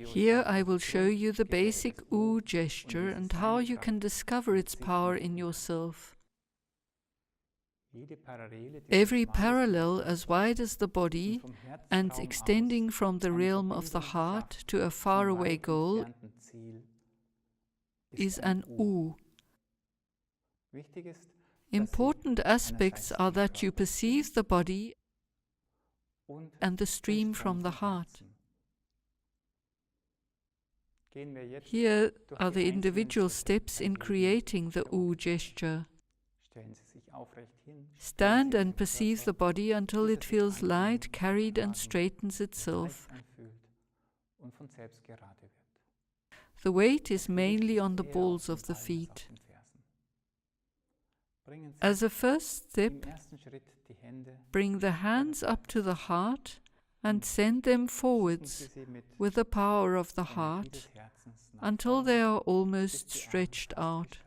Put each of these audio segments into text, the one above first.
Here I will show you the basic U gesture and how you can discover its power in yourself. Every parallel as wide as the body and extending from the realm of the heart to a faraway goal is an U. Important aspects are that you perceive the body and the stream from the heart. Here are the individual steps in creating the U gesture. Stand and perceive the body until it feels light, carried and straightens itself. The weight is mainly on the balls of the feet. As a first step, bring the hands up to the heart and send them forwards with the power of the heart until they are almost stretched out.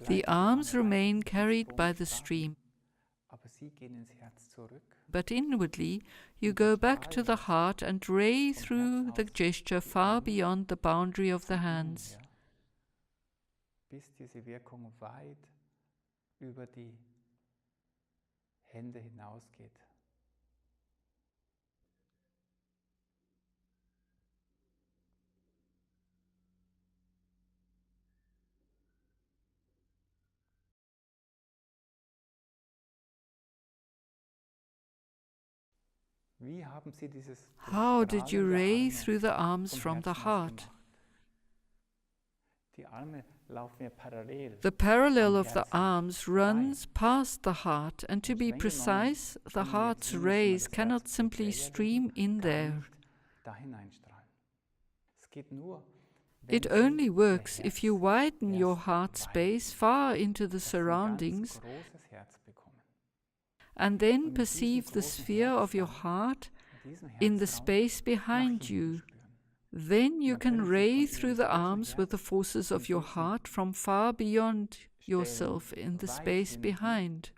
The arms remain carried by the stream, but inwardly you go back to the heart and ray through the gesture far beyond the boundary of the hands. How did you ray through the arms from the heart? The parallel of the arms runs past the heart, and to be precise, the heart's rays cannot simply stream in there. It only works if you widen your heart space far into the surroundings and then perceive the sphere of your heart in the space behind you. Then you can ray through the arms with the forces of your heart from far beyond yourself in the space behind.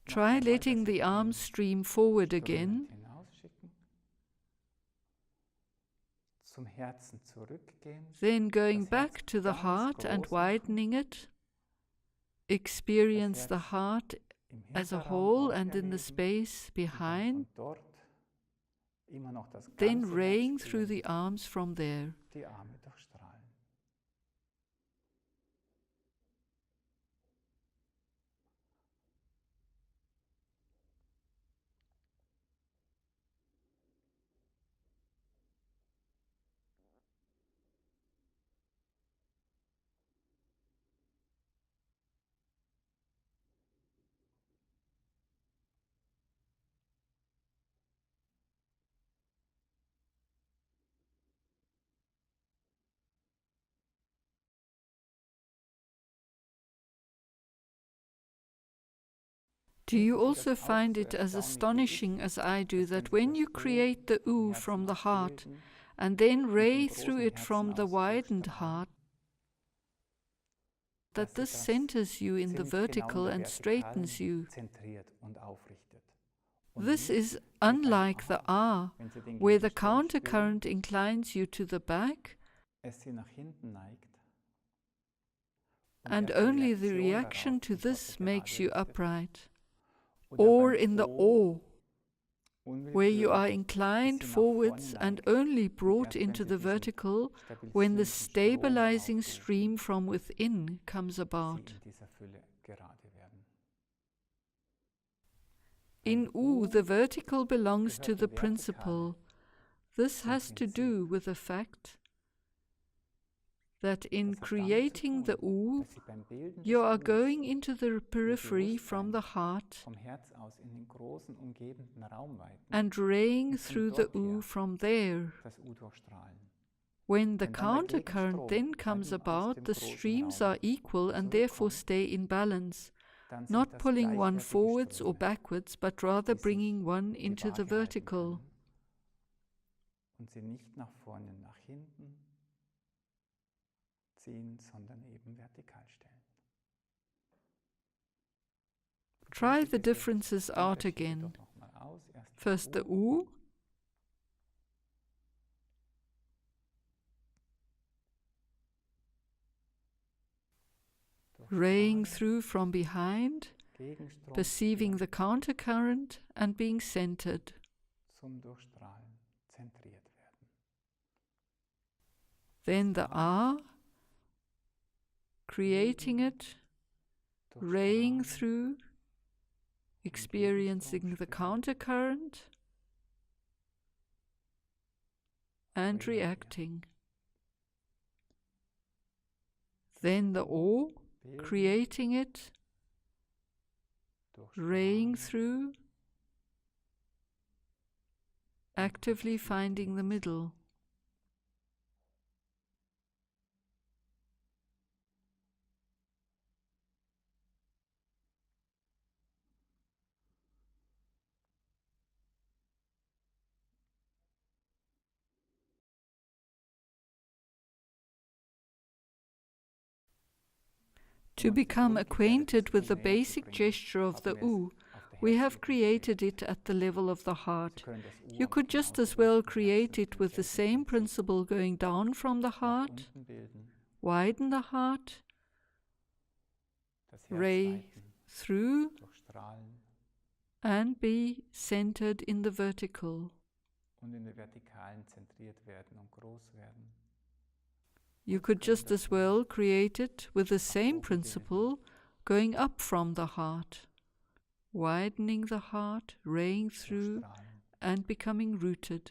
Try letting the arms stream forward again. Then going back to the heart and widening it. Experience the heart as a whole and in the space behind. Then raying through the arms from there. Do you also find it as astonishing as I do that when you create the U from the heart and then ray through it from the widened heart, that this centers you in the vertical and straightens you? This is unlike the A, where the countercurrent inclines you to the back, and only the reaction to this makes you upright. Or in the O, where you are inclined forwards and only brought into the vertical when the stabilizing stream from within comes about. In U, the vertical belongs to the principle. This has to do with the fact that in Das hat damit zu creating the tun, U, dass sie beim Bilden you des are Us going into the ihr periphery from Bewusstsein the heart vom Herz aus in den großen umgebenden Raum weiten and raying und von through the dort U her from there. das U durchstrahlen. When the Wenn dann der countercurrent then Gegenstrom comes eben aus about, dem the großen streams Raum are equal and therefore zurückkommt, stay in balance, dann sind not das pulling one gleichwertige forwards or Ströme, backwards, but rather die sich bringing one die into the Waage halten vertical. können und sie nicht nach vorne, nach hinten ziehen, sondern eben vertikal stellen. Try the differences out again. First the U, raying through from behind, perceiving the countercurrent and being centered. Zum Durchstrahlen zentriert werden. Then the A, creating it, raying through, experiencing the countercurrent and reacting. Then the O, creating it, raying through, actively finding the middle. To become acquainted with the basic gesture of the U, we have created it at the level of the heart. You could just as well create it with the same principle going down from the heart, widen the heart, ray through, and be centered in the vertical. You could just as well create it with the same principle going up from the heart, widening the heart, raying through, and becoming rooted.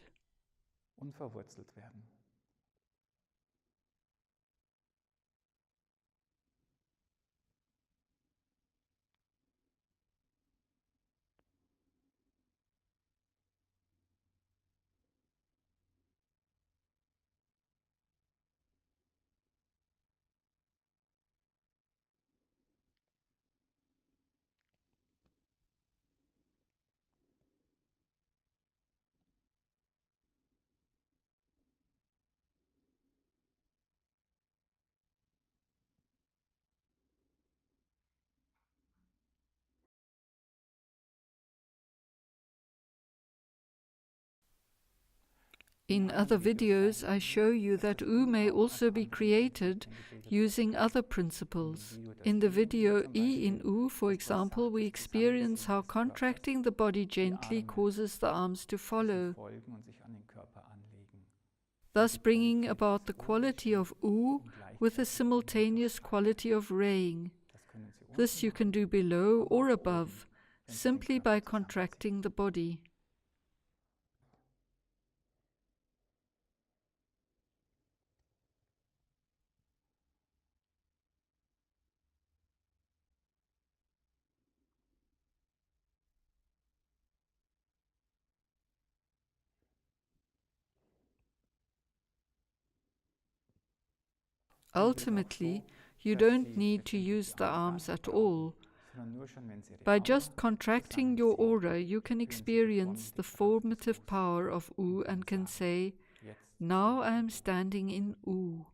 In other videos, I show you that U may also be created using other principles. In the video E in U, for example, we experience how contracting the body gently causes the arms to follow, thus bringing about the quality of U with a simultaneous quality of raying. This you can do below or above, simply by contracting the body. Ultimately, you don't need to use the arms at all. By just contracting your aura, you can experience the formative power of U and can say, "Now I am standing in U."